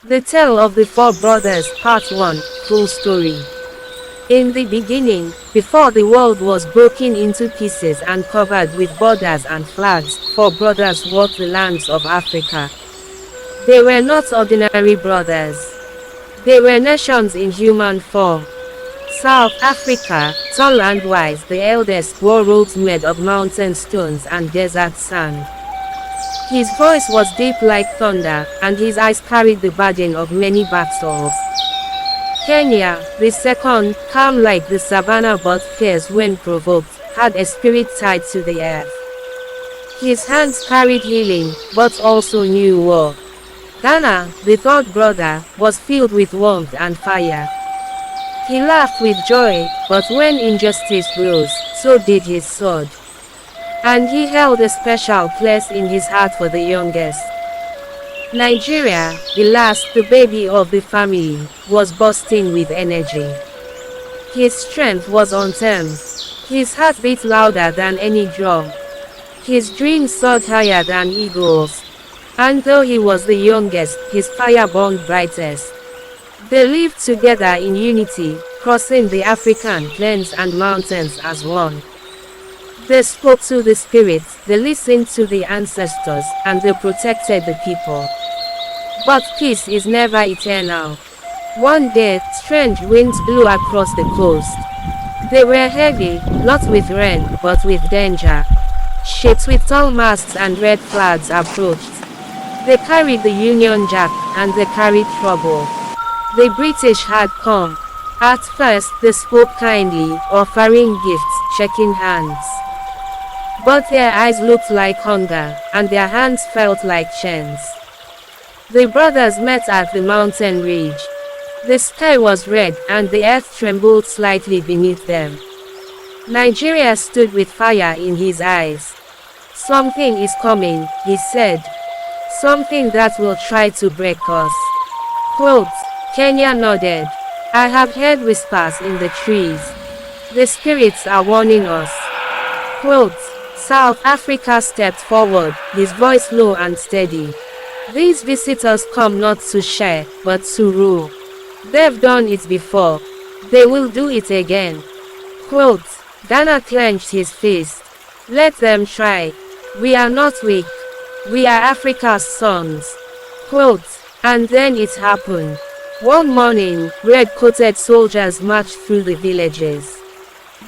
The Tale of the Four Brothers, Part 1, Full Story. In the beginning, before the world was broken into pieces and covered with borders and flags, four brothers walked the lands of Africa. They were not ordinary brothers. They were nations in human form. South Africa, tall and wise, the eldest wore robes made of mountain stones and desert sand. His voice was deep like thunder, and his eyes carried the burden of many battles. Kenya, the second, calm like the savannah but fierce when provoked, had a spirit tied to the earth. His hands carried healing, but also knew war. Ghana, the third brother, was filled with warmth and fire. He laughed with joy, but when injustice rose, so did his sword. And he held a special place in his heart for the youngest. Nigeria, the last, the baby of the family, was bursting with energy. His strength was untamed. His heart beat louder than any drum. His dreams soared higher than eagles. And though he was the youngest, his fire burned brightest. They lived together in unity, crossing the African plains and mountains as one. They spoke to the spirits, they listened to the ancestors, and they protected the people. But peace is never eternal. One day, strange winds blew across the coast. They were heavy, not with rain, but with danger. Ships with tall masts and red flags approached. They carried the Union Jack, and they carried trouble. The British had come. At first, they spoke kindly, offering gifts, shaking hands. But their eyes looked like hunger, and their hands felt like chains. The brothers met at the mountain ridge. The sky was red, and the earth trembled slightly beneath them. Nigeria stood with fire in his eyes. "Something is coming," he said. "Something that will try to break us." Quote, Kenya nodded. "I have heard whispers in the trees. The spirits are warning us." Quote, South Africa stepped forward, his voice low and steady. "These visitors come not to share, but to rule. They've done it before. They will do it again." Quote, Ghana clenched his fist. "Let them try. We are not weak. We are Africa's sons." Quote, and then it happened. One morning, red-coated soldiers marched through the villages.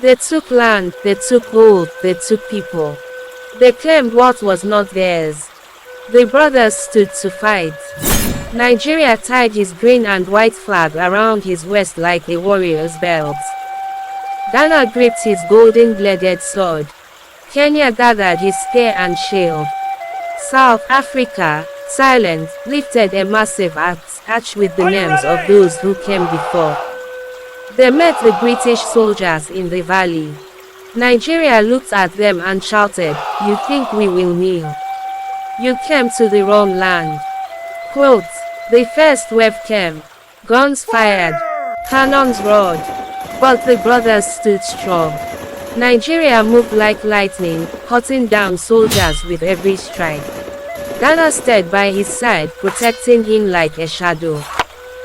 They took land, they took gold, they took people. They claimed what was not theirs. The brothers stood to fight. Nigeria tied his green and white flag around his waist like a warrior's belt. Ghana gripped his golden-bladed sword. Kenya gathered his spear and shield. South Africa, silent, lifted a massive axe, arched with the names of those who came before. They met the British soldiers in the valley. Nigeria looked at them and shouted, "You think we will kneel? You came to the wrong land." Quote, the first wave came. Guns fired. Cannons roared. But the brothers stood strong. Nigeria moved like lightning, cutting down soldiers with every strike. Ghana stayed by his side, protecting him like a shadow.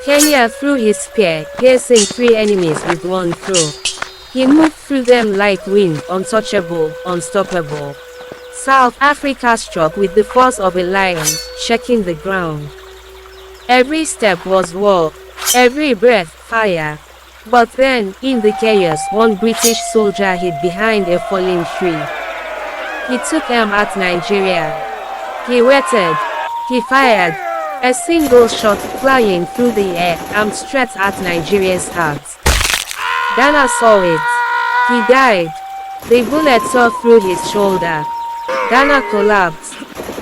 Kenya threw his spear, piercing 3 enemies with one throw. He moved through them like wind, untouchable, unstoppable. South Africa struck with the force of a lion, shaking the ground. Every step was war, every breath fire. But then, in the chaos, one British soldier hid behind a fallen tree. He took aim at Nigeria. He waited. He fired. A single shot, flying through the air, aimed straight at Nigeria's heart. Ghana saw it. He died. The bullet tore through his shoulder. Ghana collapsed.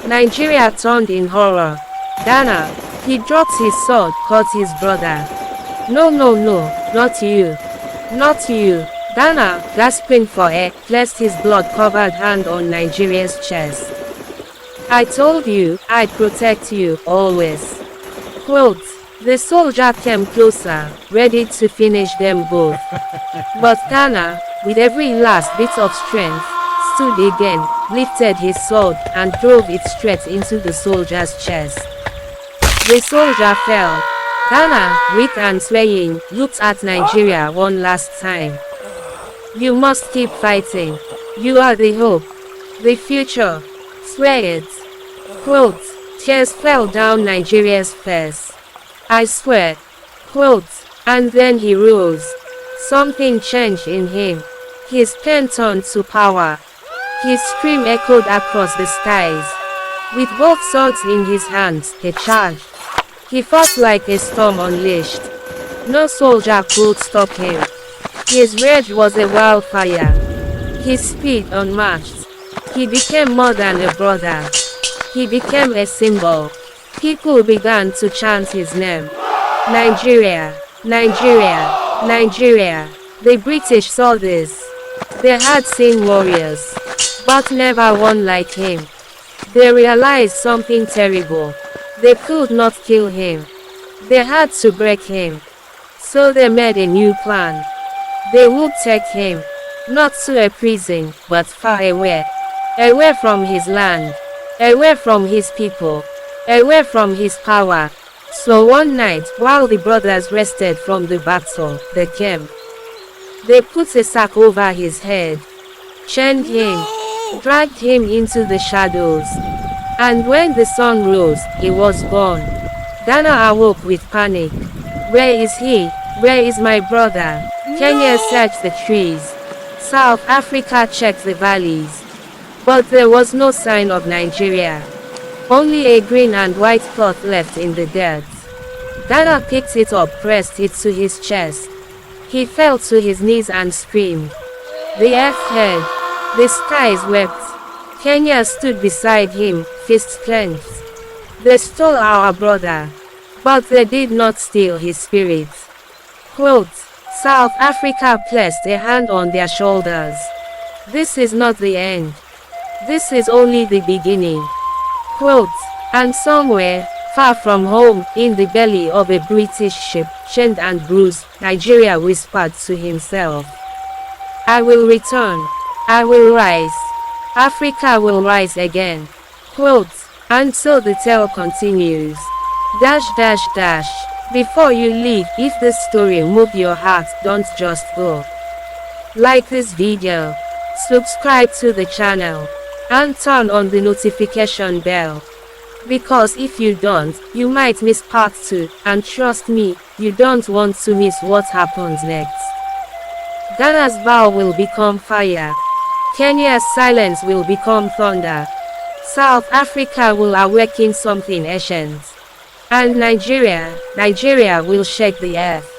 Nigeria turned in horror. Ghana. He dropped his sword, caught his brother. "No, no, no, not you. Not you." Ghana, gasping for air, placed his blood-covered hand on Nigeria's chest. "I told you, I'd protect you, always." Quote, the soldier came closer, ready to finish them both. But Ghana, with every last bit of strength, stood again, lifted his sword, and drove it straight into the soldier's chest. The soldier fell. Ghana, weak and swaying, looked at Nigeria one last time. You must keep fighting. You are the hope. The future. Swear it. Quote. Tears fell down Nigeria's face. I swear. Quote. And then he rose. Something changed in him. His pen turned to power. His scream echoed across the skies. With both swords in his hands, he charged. He fought like a storm unleashed. No soldier could stop him. His rage was a wildfire. His speed unmatched. He became more than a brother. He became a symbol. People began to chant his name. Nigeria, Nigeria, Nigeria. The British saw this. They had seen warriors, but never one like him. They realized something terrible. They could not kill him. They had to break him. So they made a new plan. They would take him, not to a prison, but far away. Away from his land. Away from his people. Away from his power. So one night, while the brothers rested from the battle, they came. They put a sack over his head, chained him, dragged him into the shadows. And when the sun rose, he was gone. Ghana awoke with panic. Where is he? Where is my brother? Kenya searched the trees. South Africa checked the valleys. But there was no sign of Nigeria. Only a green and white cloth left in the dirt. Ghana picked it up, pressed it to his chest. He fell to his knees and screamed. The earth heard. The skies wept. Kenya stood beside him, fists clenched. They stole our brother. But they did not steal his spirit. Quote. South Africa placed a hand on their shoulders. This is not the end. This is only the beginning. Quote. And somewhere, far from home, in the belly of a British ship, chained and bruised, Nigeria whispered to himself. I will return. I will rise. Africa will rise again. Quote. And so the tale continues. Dash dash dash. Before you leave, if this story moved your heart, don't just go. Like this video. Subscribe to the channel. And turn on the notification bell. Because if you don't, you might miss part 2, and trust me, you don't want to miss what happens next. Ghana's vow will become fire. Kenya's silence will become thunder. South Africa will awaken something ancient. And Nigeria will shake the earth.